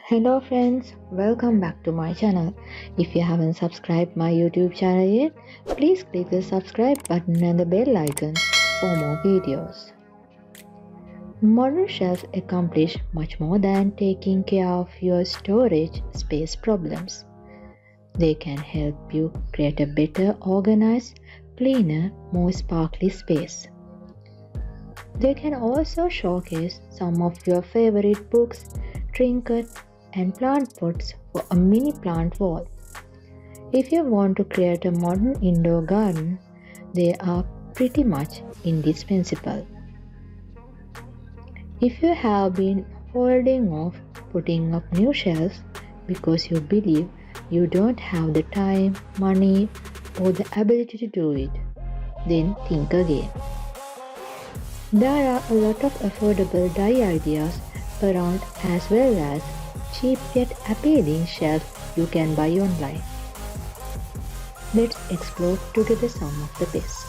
Hello friends, welcome back to my channel. If you haven't subscribed my YouTube channel yet, please click the subscribe button and the bell icon for more videos. Modern shelves accomplish much more than taking care of your storage space problems. They can help you create a better organized, cleaner, more sparkly space. They can also showcase some of your favorite books, trinkets, and plant pots for a mini plant wall. If you want to create a modern indoor garden, they are pretty much indispensable. If you have been holding off putting up new shelves because you believe you don't have the time, money, or the ability to do it, then think again. There are a lot of affordable dye ideas around as well as cheap yet appealing shelves you can buy online. Let's explore together some of the best.